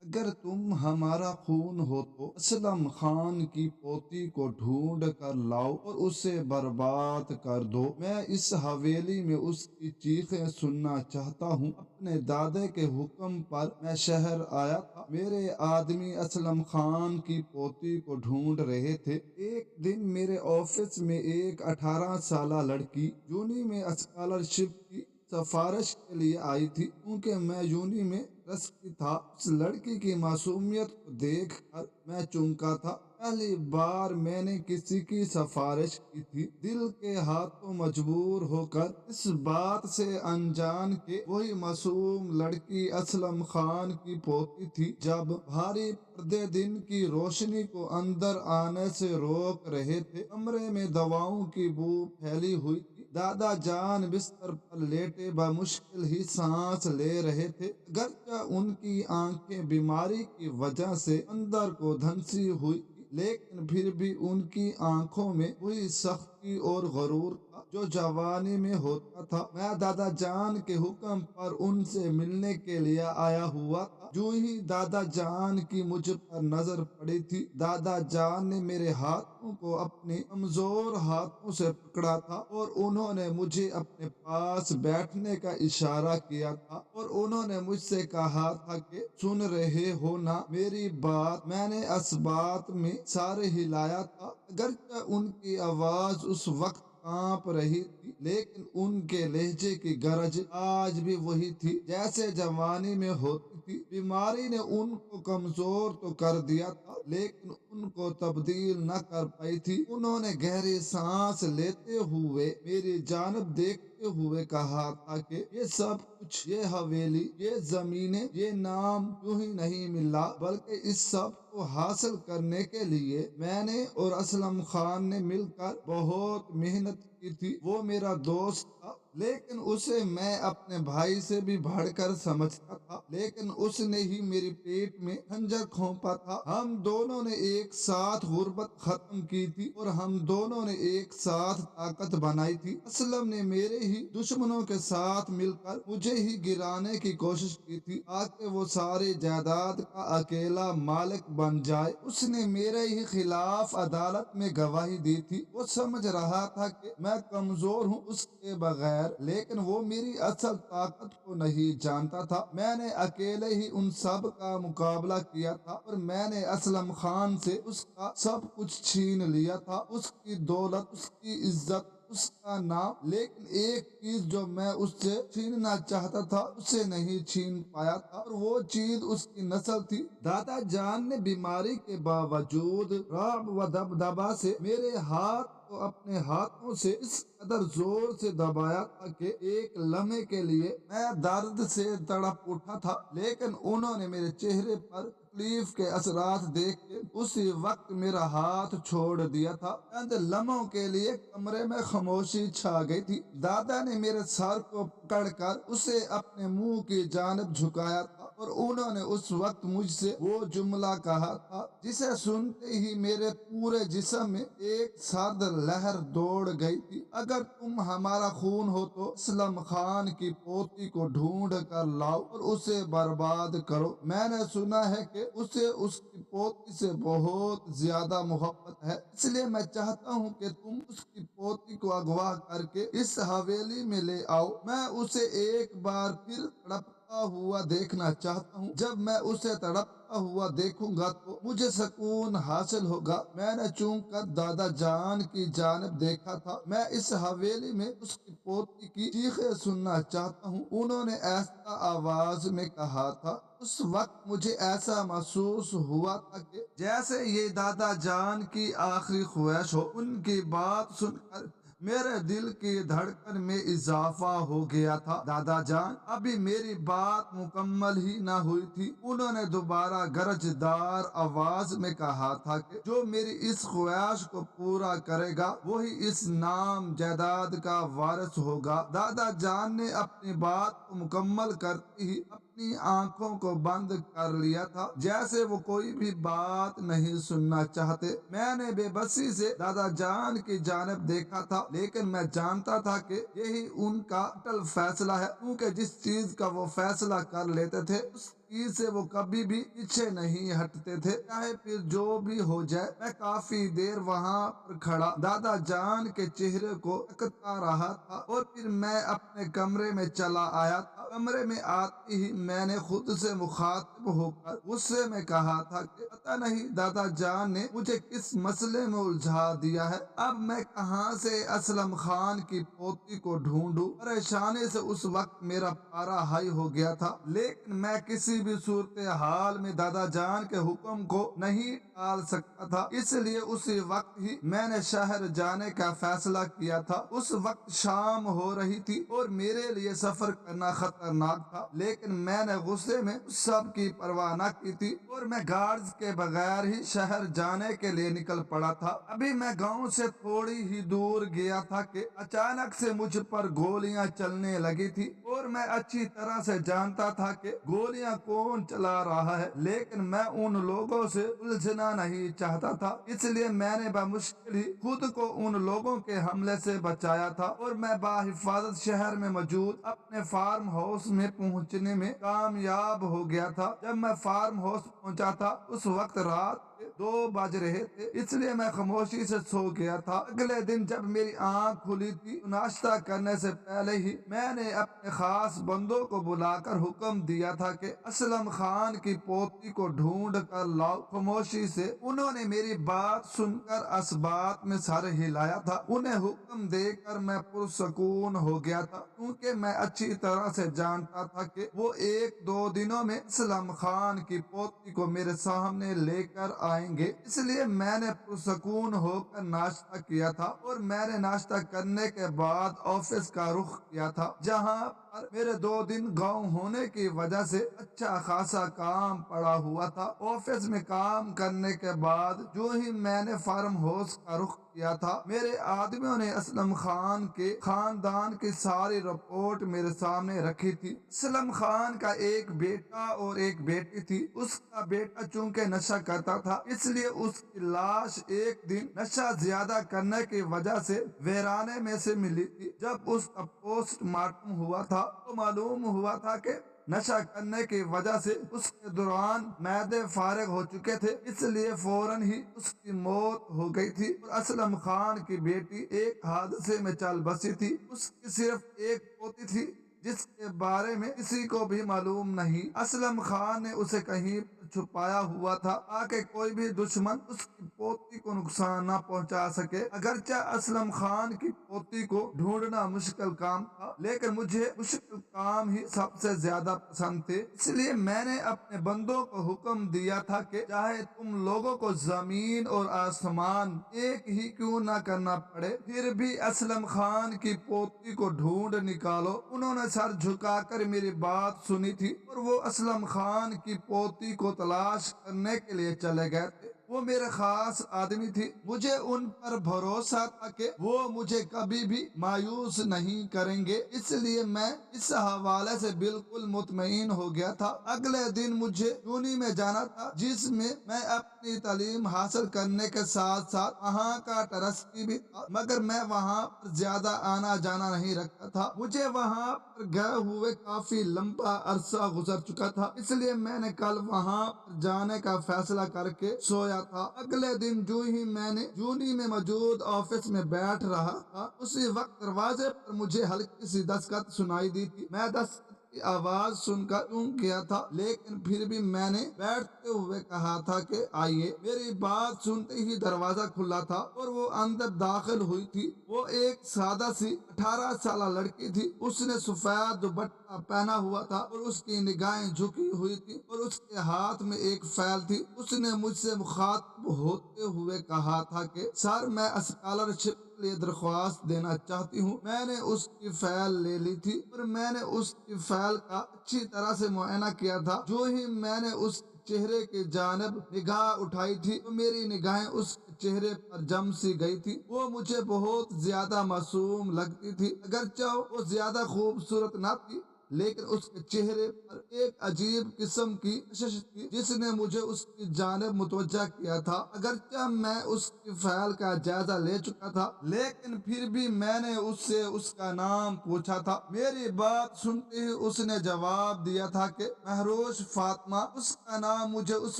اگر تم ہمارا خون ہو تو اسلم خان کی پوتی کو ڈھونڈ کر لاؤ اور اسے برباد کر دو۔ میں اس حویلی میں اس کی چیخیں سننا چاہتا ہوں۔ اپنے دادے کے حکم پر میں شہر آیا تھا۔ میرے آدمی اسلم خان کی پوتی کو ڈھونڈ رہے تھے۔ ایک دن میرے آفس میں ایک 18 سالہ لڑکی جونی میں اسکالرشپ کی سفارش کے لیے آئی تھی۔ کیونکہ میں یونی میں رسکی تھا، اس لڑکی کی معصومیت کو دیکھ کر میں چونکا تھا۔ پہلی بار میں نے کسی کی سفارش کی تھی۔ دل کے ہاتھوں مجبور ہو کر اس بات سے انجان کہ وہی معصوم لڑکی اسلم خان کی پوتی تھی، جب بھاری پردے دن کی روشنی کو اندر آنے سے روک رہے تھے، کمرے میں دواؤں کی بو پھیلی ہوئی تھی۔ دادا جان بستر پر لیٹے بمشکل ہی سانس لے رہے تھے، گرچہ ان کی آنکھیں بیماری کی وجہ سے اندر کو دھنسی ہوئی تھی، لیکن پھر بھی ان کی آنکھوں میں وہی سختی اور غرور تھا جو جوانی میں ہوتا تھا۔ میں دادا جان کے حکم پر ان سے ملنے کے لیے آیا ہوا تھا۔ جو ہی دادا جان کی مجھ پر نظر پڑی تھی، دادا جان نے میرے ہاتھوں کو اپنے کمزور ہاتھوں سے پکڑا تھا اور انہوں نے مجھے اپنے پاس بیٹھنے کا اشارہ کیا تھا، اور انہوں نے مجھ سے کہا تھا کہ سن رہے ہو نا میری بات؟ میں نے اس بات میں سر ہلایا تھا، اگرچہ ان کی آواز اس وقت کانپ رہی تھی، لیکن ان کے لہجے کی گرج آج بھی وہی تھی جیسے جوانی میں ہوتی تھی۔ بیماری نے ان کو کمزور تو کر دیا تھا، لیکن ان کو تبدیل نہ کر پائی تھی۔ انہوں نے گہری سانس لیتے ہوئے میری جانب دیکھتے ہوئے کہا تھا کہ یہ سب کچھ، یہ حویلی، یہ زمینیں، یہ نام یوں ہی نہیں ملا، بلکہ اس سب کو حاصل کرنے کے لیے میں نے اور اسلم خان نے مل کر بہت محنت کی تھی۔ وہ میرا دوست تھا، لیکن اسے میں اپنے بھائی سے بھی بڑھ کر سمجھتا تھا، لیکن اس نے ہی میری پیٹ میں خنجر کھونپا تھا۔ ہم دونوں نے ایک ساتھ غربت ختم کی تھی اور ہم دونوں نے ایک ساتھ طاقت بنائی تھی۔ اسلم نے میرے ہی دشمنوں کے ساتھ مل کر مجھے ہی گرانے کی کوشش کی تھی تاکہ وہ ساری جائیداد کا اکیلا مالک بن جائے۔ اس نے میرے ہی خلاف عدالت میں گواہی دی تھی۔ وہ سمجھ رہا تھا کہ میں کمزور ہوں اس کے بغیر، لیکن وہ میری اصل طاقت کو نہیں جانتا تھا۔ میں نے اکیلے ہی ان سب کا مقابلہ کیا تھا اور میں نے اسلم خان سے اس کا سب کچھ چھین لیا تھا، اس کی دولت، اس کی عزت، اس کا نام، لیکن ایک چیز جو میں اس سے چھیننا چاہتا تھا اسے نہیں چھین پایا تھا، اور وہ چیز اس کی نسل تھی۔ دادا جان نے بیماری کے باوجود رعب و دبدبا سے میرے ہاتھ کو اپنے ہاتھوں سے اس قدر زور سے دبایا تھا کہ ایک لمحے کے لیے میں درد سے تڑپ اٹھا تھا، لیکن انہوں نے میرے چہرے پر تکلیف کے اثرات دیکھ کے اسی وقت میرا ہاتھ چھوڑ دیا تھا۔ چند لمحوں کے لیے کمرے میں خاموشی چھا گئی تھی۔ دادا نے میرے سر کو پکڑ کر اسے اپنے منہ کی جانب جھکایا تھا اور انہوں نے اس وقت مجھ سے وہ جملہ کہا تھا جسے سنتے ہی میرے پورے جسم میں ایک سرد لہر دوڑ گئی تھی۔ اگر تم ہمارا خون ہو تو اسلم خان کی پوتی کو ڈھونڈ کر لاؤ اور اسے برباد کرو۔ میں نے سنا ہے کہ اسے اس کی پوتی سے بہت زیادہ محبت ہے، اس لیے میں چاہتا ہوں کہ تم اس کی پوتی کو اغوا کر کے اس حویلی میں لے آؤ۔ میں اسے ایک بار پھر تڑپتا ہوا دیکھنا چاہتا ہوں۔ جب میں اسے تڑپتا ہوا دیکھوں گا تو مجھے سکون حاصل ہوگا۔ میں نے چونک کر دادا جان کی جانب دیکھا تھا۔ میں اس حویلی میں اس کی پوتی کی چیخیں سننا چاہتا ہوں، انہوں نے آہستہ آواز میں کہا تھا۔ اس وقت مجھے ایسا محسوس ہوا تھا کہ جیسے یہ دادا جان کی آخری خواہش ہو۔ ان کی بات سن کر میرے دل کی دھڑکن میں اضافہ ہو گیا تھا۔ دادا جان ابھی میری بات مکمل ہی نہ ہوئی تھی، انہوں نے دوبارہ گرجدار آواز میں کہا تھا کہ جو میری اس خواہش کو پورا کرے گا وہی اس نام جائیداد کا وارث ہوگا۔ دادا جان نے اپنی بات کو مکمل کرتے ہی اپنی آنکھوں کو بند کر لیا تھا، جیسے وہ کوئی بھی بات نہیں سننا چاہتے۔ میں نے بے بسی سے دادا جان کی جانب دیکھا تھا، لیکن میں جانتا تھا کہ یہی ان کا اٹل فیصلہ ہے، کیونکہ جس چیز کا وہ فیصلہ کر لیتے تھے اس چیز سے وہ کبھی بھی پیچھے نہیں ہٹتے تھے، چاہے پھر جو بھی ہو جائے۔ میں کافی دیر وہاں پر کھڑا دادا جان کے چہرے کو تکتا رہا تھا اور پھر میں اپنے کمرے میں چلا آیا تھا۔ کمرے میں آتے ہی میں نے خود سے مخاطب ہو کر غصے میں کہا تھا کہ پتہ نہیں دادا جان نے مجھے کس مسئلے میں الجھا دیا ہے، اب میں کہاں سے اسلم خان کی پوتی کو ڈھونڈوں۔ پریشانی سے اس وقت میرا پارا ہائی ہو گیا تھا، لیکن میں کسی بھی صورتحال میں دادا جان کے حکم کو نہیں ٹال سکتا تھا، اس لیے اسی وقت ہی میں نے شہر جانے کا فیصلہ کیا تھا۔ اس وقت شام ہو رہی تھی اور میرے لیے سفر کرنا خطرناک تھا، لیکن میں نے غصے میں اس سب کی پرواہ نہ کی تھی اور میں گارڈز کے بغیر ہی شہر جانے کے لیے نکل پڑا تھا۔ ابھی میں گاؤں سے تھوڑی ہی دور گیا تھا کہ اچانک سے مجھ پر گولیاں چلنے لگی تھی اور میں اچھی طرح سے جانتا تھا کہ گولیاں کون چلا رہا ہے، لیکن میں ان لوگوں سے الجھنا نہیں چاہتا تھا، اس لیے میں نے بمشکل ہی خود کو ان لوگوں کے حملے سے بچایا تھا اور میں باحفاظت شہر میں موجود اپنے فارم ہاؤس میں پہنچنے میں کامیاب ہو گیا تھا۔ جب میں فارم ہاؤس پہنچا تھا اس وقت رات کے 2 بج رہے تھے، اس لیے میں خاموشی سے سو گیا تھا۔ اگلے دن جب میری آنکھ کھلی تھی تو ناشتہ کرنے سے پہلے ہی میں نے اپنے خاص بندوں کو بلا کر حکم دیا تھا کہ اسلم خان کی پوتی کو ڈھونڈ کر لاؤ۔ خاموشی سے انہوں نے میری بات سن کر اسبات میں سر ہلایا تھا۔ انہیں حکم دے کر میں پرسکون ہو گیا تھا، کیونکہ میں اچھی طرح سے جانتا تھا کہ وہ 1-2 دنوں میں اسلم خان کی پوتی کو میرے سامنے لے کر آئیں گے، اس لیے میں نے پرسکون ہو کر ناشتہ کیا تھا اور میں نے ناشتہ کرنے کے بعد آفس کا رخ کیا تھا، جہاں پر میرے 2 دن گاؤں ہونے کی وجہ سے اچھا خاصا کام پڑا ہوا تھا۔ آفس میں کام کرنے کے بعد جو ہی میں نے فارم ہاؤس کا رخ کیا تھا، میرے آدمیوں نے اسلم خان کے خاندان کی ساری رپورٹ میرے سامنے رکھی تھی۔ اسلم خان کا ایک بیٹا اور ایک بیٹی تھی۔ اس کا بیٹا چونکہ نشہ کرتا تھا، اس لیے اس کی لاش ایک دن نشہ زیادہ کرنے کی وجہ سے ویرانے میں سے ملی تھی۔ جب اس کا پوسٹ مارٹم ہوا تھا تو معلوم ہوا تھا کہ نشہ کرنے کی وجہ سے اس کے دوران معدے فارغ ہو چکے تھے، اس لیے فوراً ہی اس کی موت ہو گئی تھی۔ اور اسلم خان کی بیٹی ایک حادثے میں چل بسی تھی۔ اس کی صرف ایک پوتی تھی جس کے بارے میں کسی کو بھی معلوم نہیں۔ اسلم خان نے اسے کہیں پر چھپایا ہوا تھا تاکہ کوئی بھی دشمن اس کی پوتی کو نقصان نہ پہنچا سکے۔ اگرچہ اسلم خان کی پوتی کو ڈھونڈنا مشکل کام تھا، لیکن مجھے مشکل کام ہی سب سے زیادہ پسند تھے، اس لیے میں نے اپنے بندوں کو حکم دیا تھا کہ چاہے تم لوگوں کو زمین اور آسمان ایک ہی کیوں نہ کرنا پڑے، پھر بھی اسلم خان کی پوتی کو ڈھونڈ نکالو۔ انہوں نے سر جھکا کر میری بات سنی تھی اور وہ اسلم خان کی پوتی کو تلاش کرنے کے لیے چلے گئے تھے۔ وہ میرے خاص آدمی تھی، مجھے ان پر بھروسہ تھا کہ وہ مجھے کبھی بھی مایوس نہیں کریں گے، اس لیے میں اس حوالے سے بالکل مطمئن ہو گیا تھا۔ اگلے دن مجھے یونی میں جانا تھا، جس میں میں اپنی تعلیم حاصل کرنے کے ساتھ ساتھ وہاں کا ٹرسٹی بھی تھا، مگر میں وہاں پر زیادہ آنا جانا نہیں رکھتا تھا۔ مجھے وہاں پر گئے ہوئے کافی لمبا عرصہ گزر چکا تھا، اس لیے میں نے کل وہاں پر جانے کا فیصلہ کر کے سویا تھا۔ اگلے دن جو ہی میں نے یونی میں موجود آفس میں بیٹھ رہا تھا، اسی وقت دروازے پر مجھے ہلکی سی دستک سنائی دی تھی۔ میں دستک کی آواز سن کر چونک گیا تھا، لیکن پھر بھی میں نے بیٹھتے ہوئے کہا تھا کہ آئیے۔ میری بات سنتے ہی دروازہ کھلا تھا اور وہ اندر داخل ہوئی تھی۔ وہ ایک سادہ سی 18 سالہ لڑکی تھی۔ اس نے سفید دوپٹہ پہنا ہوا تھا اور اس کی نگاہیں جھکی ہوئی تھی اور اس کے ہاتھ میں ایک فائل تھی۔ اس نے مجھ سے مخاطب ہوتے ہوئے کہا تھا کہ سر، میں اسکالرشپ کے لیے درخواست دینا چاہتی ہوں۔ میں نے اس کی فائل لے لی تھی اور میں نے اس کی فائل کا اچھی طرح سے معائنہ کیا تھا۔ جو ہی میں نے اس چہرے کی جانب نگاہ اٹھائی تھی تو میری نگاہیں اس کے چہرے پر جم سی گئی تھی۔ وہ مجھے بہت زیادہ معصوم لگتی تھی، اگرچہ وہ زیادہ خوبصورت نہ تھی۔ لیکن اس کے چہرے پر ایک عجیب قسم کی کشش تھی جس نے مجھے اس کی جانب متوجہ کیا تھا۔ اگرچہ میں اس کی فعل کا جائزہ لے چکا تھا لیکن پھر بھی میں نے اس سے اس کا نام پوچھا تھا۔ میری بات سنتے ہی اس نے جواب دیا تھا کہ مہروش فاطمہ۔ اس کا نام مجھے اس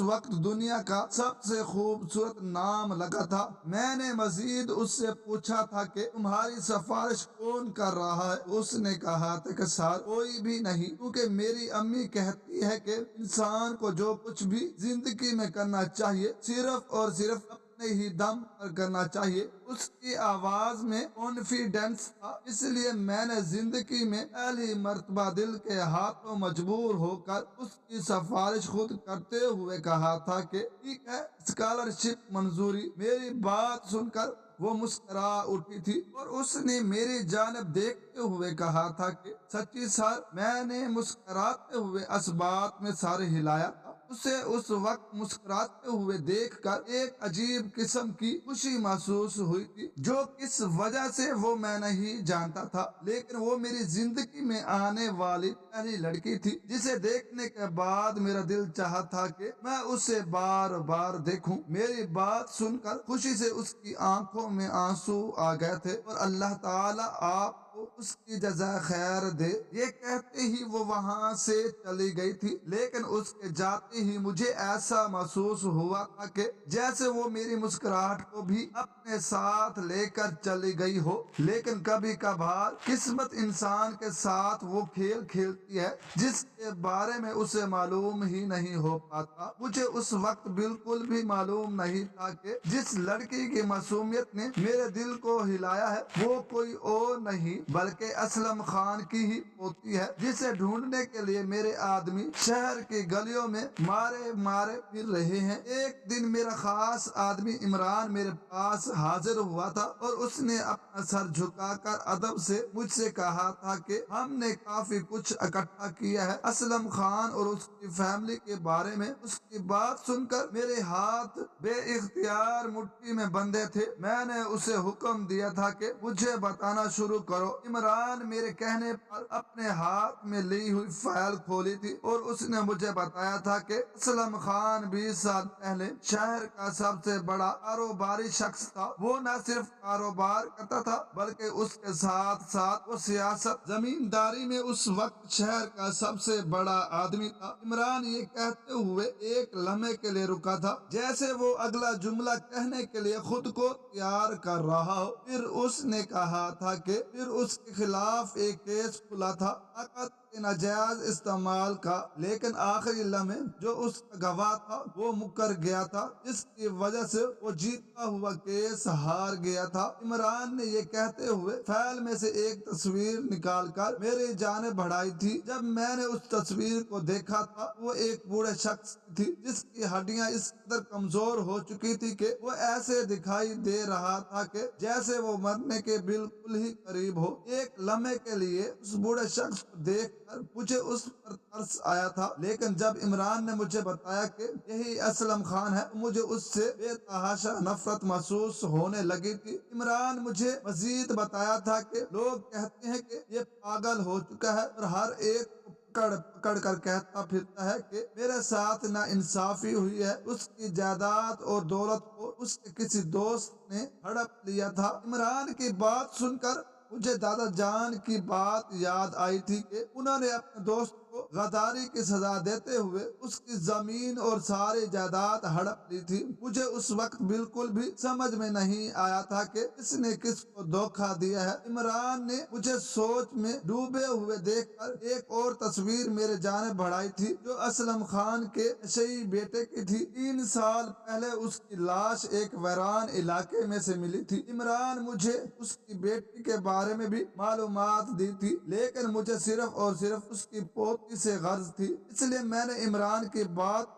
وقت دنیا کا سب سے خوبصورت نام لگا تھا۔ میں نے مزید اس سے پوچھا تھا کہ تمہاری سفارش کون کر رہا ہے؟ اس نے کہا تھا کہ سر کوئی بھی نہیں، کیونکہ میری امی کہتی ہے کہ انسان کو جو کچھ بھی زندگی میں کرنا چاہیے صرف اور صرف اپنے ہی دم پر کرنا چاہیے۔ اس کی آواز میں کانفیڈنس تھا، اس لیے میں نے زندگی میں پہلی مرتبہ دل کے ہاتھوں مجبور ہو کر اس کی سفارش خود کرتے ہوئے کہا تھا کہ ٹھیک ہے، اسکالرشپ منظوری۔ میری بات سن کر وہ مسکرا اٹھی تھی اور اس نے میری جانب دیکھتے ہوئے کہا تھا کہ سچی سر۔ میں نے مسکراتے ہوئے اس بات میں سر ہلایا تھا۔ اسے اس وقت مسکراتے ہوئے دیکھ کر ایک عجیب قسم کی خوشی محسوس ہوئی تھی جو کس وجہ سے وہ میں نہیں جانتا تھا، لیکن وہ میری زندگی میں آنے والی پہلی لڑکی تھی جسے دیکھنے کے بعد میرا دل چاہا تھا کہ میں اسے بار بار دیکھوں۔ میری بات سن کر خوشی سے اس کی آنکھوں میں آنسو آ گئے تھے اور اللہ تعالیٰ آپ اس کی جزا خیر دے، یہ کہتے ہی وہ وہاں سے چلی گئی تھی۔ لیکن اس کے جاتے ہی مجھے ایسا محسوس ہوا تھا کہ جیسے وہ میری مسکراہٹ کو بھی اپنے ساتھ لے کر چلی گئی ہو۔ لیکن کبھی کبھار قسمت انسان کے ساتھ وہ کھیل کھیلتی ہے جس کے بارے میں اسے معلوم ہی نہیں ہو پاتا۔ مجھے اس وقت بالکل بھی معلوم نہیں تھا کہ جس لڑکی کی معصومیت نے میرے دل کو ہلایا ہے وہ کوئی اور نہیں بلکہ اسلم خان کی ہی پوتی ہے، جسے ڈھونڈنے کے لیے میرے آدمی شہر کی گلیوں میں مارے مارے پھر رہے ہیں۔ ایک دن میرا خاص آدمی عمران میرے پاس حاضر ہوا تھا اور اس نے اپنا سر جھکا کر ادب سے مجھ سے کہا تھا کہ ہم نے کافی کچھ اکٹھا کیا ہے اسلم خان اور اس کی فیملی کے بارے میں۔ اس کی بات سن کر میرے ہاتھ بے اختیار مٹھی میں بندھے تھے۔ میں نے اسے حکم دیا تھا کہ مجھے بتانا شروع کرو۔ عمران میرے کہنے پر اپنے ہاتھ میں لی ہوئی فائل کھولی تھی اور اس نے مجھے بتایا تھا کہ اسلم خان 20 سال پہلے شہر کا سب سے بڑا کاروباری شخص تھا۔ وہ نہ صرف کاروبار کرتا تھا بلکہ اس کے ساتھ ساتھ وہ سیاست زمینداری میں اس وقت شہر کا سب سے بڑا آدمی تھا۔ عمران یہ کہتے ہوئے ایک لمحے کے لیے رکا تھا جیسے وہ اگلا جملہ کہنے کے لیے خود کو تیار کر رہا ہو۔ پھر اس نے کہا تھا کہ پھر اس کے خلاف ایک کیس کھلا تھا طاقت کے ناجائز استعمال کا، لیکن آخری لمحے جو اس کا گواہ تھا وہ مکر گیا تھا جس کی وجہ سے وہ جیتا ہوا کیس ہار گیا تھا۔ عمران نے یہ کہتے ہوئے فائل میں سے ایک تصویر نکال کر میری جانب بڑھائی تھی۔ جب میں نے اس تصویر کو دیکھا تھا وہ ایک بوڑھے شخص تھی جس کی ہڈیاں اس قدر کمزور ہو چکی تھی کہ وہ ایسے دکھائی دے رہا تھا کہ جیسے وہ مرنے کے بالکل ہی قریب ہو۔ ایک لمحے کے لیے اس بوڑھے شخص کو دیکھ کر مجھے اس پر ترس آیا تھا، لیکن جب عمران نے مجھے بتایا کہ یہی اسلم خان ہے مجھے اس سے بے تحاشا نفرت محسوس ہونے لگی تھی۔ عمران مجھے مزید بتایا تھا کہ لوگ کہتے ہیں کہ یہ پاگل ہو چکا ہے اور ہر ایک کو پکڑ کر کہتا پھرتا ہے کہ میرے ساتھ نا انصافی ہوئی ہے۔ اس کی جائیداد اور دولت کو اس کے کسی دوست نے ہڑپ لیا تھا۔ عمران کی بات سن کر مجھے دادا جان کی بات یاد آئی تھی کہ انہوں نے اپنے دوست کو غداری کی سزا دیتے ہوئے اس کی زمین اور ساری جائیداد ہڑپ لی تھی۔ مجھے اس وقت بالکل بھی سمجھ میں نہیں آیا تھا کہ کس نے کس کو دھوکہ دیا ہے۔ عمران نے مجھے سوچ میں ڈوبے ہوئے دیکھ کر ایک اور تصویر میرے جانب بڑھائی تھی جو اسلم خان کے نشئی بیٹے کی تھی۔ 3 سال پہلے اس کی لاش ایک ویران علاقے میں سے ملی تھی۔ عمران مجھے اس کی بیٹی کے بارے میں بھی معلومات دی تھی، لیکن مجھے صرف اور صرف اس کی پوتی سے غرض تھی، اس لیے میں نے عمران کی بات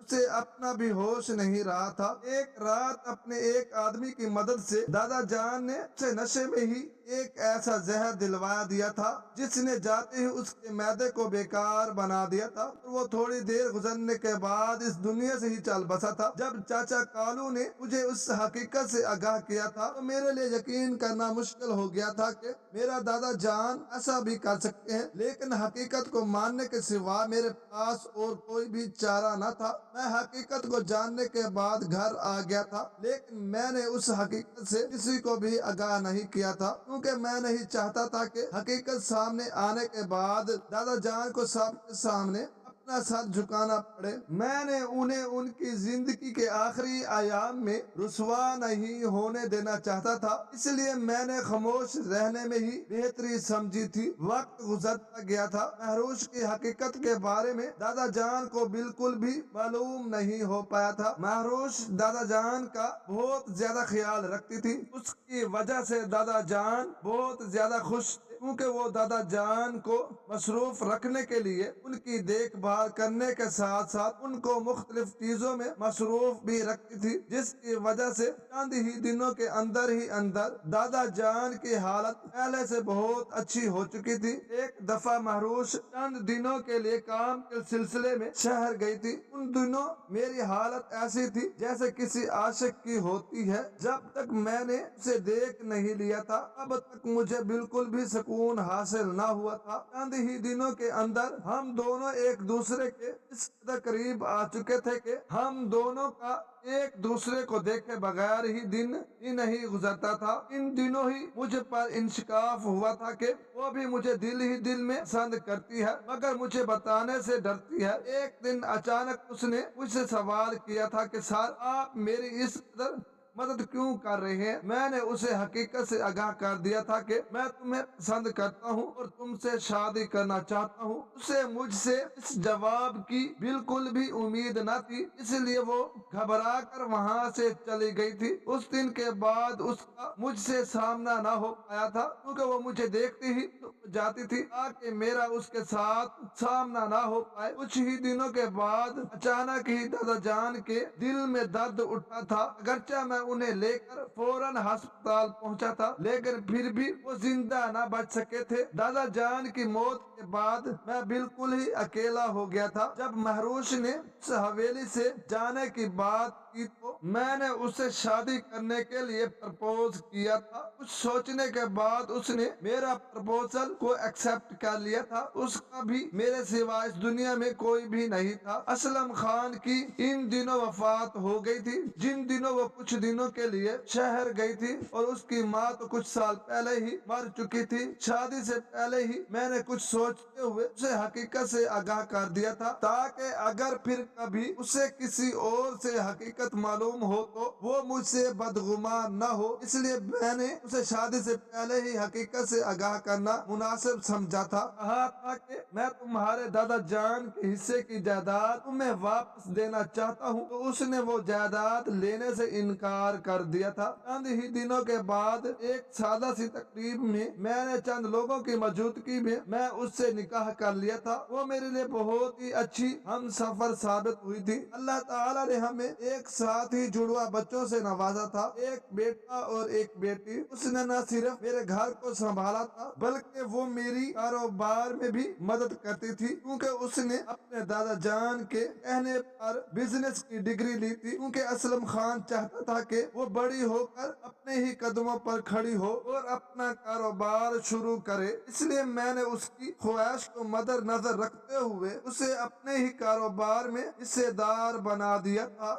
اسے اپنا بھی ہوش نہیں رہا تھا۔ ایک رات اپنے ایک آدمی کی مدد سے دادا جان نے اسے نشے میں ہی ایک ایسا زہر دلوا دیا تھا جس نے جاتے ہی اس کے معدے کو بیکار بنا دیا تھا، اور وہ تھوڑی دیر گزرنے کے بعد اس دنیا سے ہی چل بسا تھا۔ جب چاچا کالو نے مجھے اس حقیقت سے آگاہ کیا تھا تو میرے لیے یقین کرنا مشکل ہو گیا تھا کہ میرا دادا جان ایسا بھی کر سکتے ہیں، لیکن حقیقت کو ماننے کے سوا میرے پاس اور کوئی بھی چارہ نہ تھا۔ میں حقیقت کو جاننے کے بعد گھر آ گیا تھا، لیکن میں نے اس حقیقت سے کسی کو بھی آگاہ نہیں کیا تھا، کیونکہ میں نہیں چاہتا تھا کہ حقیقت سامنے آنے کے بعد دادا جان کو سب کے سامنے اپنا سر جھکانا پڑے۔ میں نے انہیں ان کی زندگی کے آخری ایام میں رسوا نہیں ہونے دینا چاہتا تھا، اس لیے میں نے خاموش رہنے میں ہی بہتری سمجھی تھی۔ وقت گزرتا گیا تھا، مہروش کی حقیقت کے بارے میں دادا جان کو بالکل بھی معلوم نہیں ہو پایا تھا۔ مہروش دادا جان کا بہت زیادہ خیال رکھتی تھی، اس کی وجہ سے دادا جان بہت زیادہ خوش تھے، کیونکہ وہ دادا جان کو مصروف رکھنے کے لیے ان کی دیکھ بھال کرنے کے ساتھ ساتھ ان کو مختلف چیزوں میں مصروف بھی رکھتی تھی، جس کی وجہ سے چند ہی دنوں کے اندر ہی اندر دادا جان کی حالت پہلے سے بہت اچھی ہو چکی تھی۔ ایک دفعہ مہروش چند دنوں کے لیے کام کے سلسلے میں شہر گئی تھی۔ ان دنوں میری حالت ایسی تھی جیسے کسی عاشق کی ہوتی ہے۔ جب تک میں نے اسے دیکھ نہیں لیا تھا اب تک مجھے بالکل بھی سکون حاصل نہ ہوا تھا۔ چند ہی دنوں کے اندر ہم دونوں ایک دوسرے کے اس قدر قریب آ چکے تھے کہ ہم دونوں کا ایک دوسرے کو دیکھے بغیر ہی دن ہی نہیں گزرتا تھا۔ ان دنوں ہی مجھ پر انشکاف ہوا تھا کہ وہ بھی مجھے دل ہی دل میں پسند کرتی ہے، مگر مجھے بتانے سے ڈرتی ہے۔ ایک دن اچانک اس نے مجھ سے سوال کیا تھا کہ سر آپ میری اس قدر مدد کیوں کر رہے ہیں؟ میں نے اسے حقیقت سے آگاہ کر دیا تھا کہ میں تمہیں پسند کرتا ہوں اور تم سے شادی کرنا چاہتا ہوں۔ اسے مجھ سے اس جواب کی بالکل بھی امید نہ تھی، اس لیے وہ گھبرا کر وہاں سے چلی گئی تھی۔ اس دن کے بعد اس کا مجھ سے سامنا نہ ہو پایا تھا، کیونکہ وہ مجھے دیکھتی ہی جاتی تھی تاکہ میرا اس کے ساتھ سامنا نہ ہو پائے۔ کچھ ہی دنوں کے بعد اچانک ہی دادا جان کے دل میں درد اٹھا تھا، اگرچہ میں انہیں لے کر فوراً ہسپتال پہنچا تھا، لیکن پھر بھی وہ زندہ نہ بچ سکے تھے۔ دادا جان کی موت کے بعد میں بالکل ہی اکیلا ہو گیا تھا۔ جب مہروش نے اس حویلی سے جانے کی بات کی تو میں نے اسے شادی کرنے کے لیے پرپوز کیا تھا۔ کچھ سوچنے کے بعد اس نے میرا پرپوزل کو ایکسپٹ کر لیا تھا۔ اس کا بھی میرے سوا اس دنیا میں کوئی بھی نہیں تھا۔ اسلم خان کی ان دنوں وفات ہو گئی تھی، جن دنوں وہ کچھ دنوں کے لیے شہر گئی تھی، اور اس کی ماں تو کچھ سال پہلے ہی مر چکی تھی۔ شادی سے پہلے ہی میں نے کچھ سوچتے ہوئے اسے حقیقت سے آگاہ کر دیا تھا، تاکہ اگر پھر کبھی اسے کسی اور سے حقیقت معلوم ہو تو وہ مجھ سے بدگمان نہ ہو، اس لیے میں نے اسے شادی سے پہلے ہی حقیقت سے آگاہ کرنا مناسب سمجھا تھا۔ کہا تھا کہ میں تمہارے دادا جان کے حصے کی جائیداد تمہیں واپس دینا چاہتا ہوں، تو اس نے وہ جائیداد لینے سے انکار کر دیا تھا۔ چند ہی دنوں کے بعد ایک سادہ سی تقریب میں نے چند لوگوں کی موجودگی میں اس سے نکاح کر لیا تھا۔ وہ میرے لیے بہت ہی اچھی ہم سفر ثابت ہوئی تھی۔ اللہ تعالیٰ نے ہمیں ایک ساتھ ہی جڑوا بچوں سے نوازا تھا، ایک بیٹا اور ایک بیٹی۔ اس نے نہ صرف میرے گھر کو سنبھالا تھا بلکہ وہ میری کاروبار میں بھی مدد کرتی تھی، کیونکہ اس نے اپنے دادا جان کے کہنے پر بزنس کی ڈگری لی تھی، کیونکہ اسلم خان چاہتا تھا کہ وہ بڑی ہو کر اپنے ہی قدموں پر کھڑی ہو اور اپنا کاروبار شروع کرے۔ اس لیے میں نے اس کی خواہش کو مد نظر رکھتے ہوئے اسے اپنے ہی کاروبار میں حصے دار بنا دیا تھا۔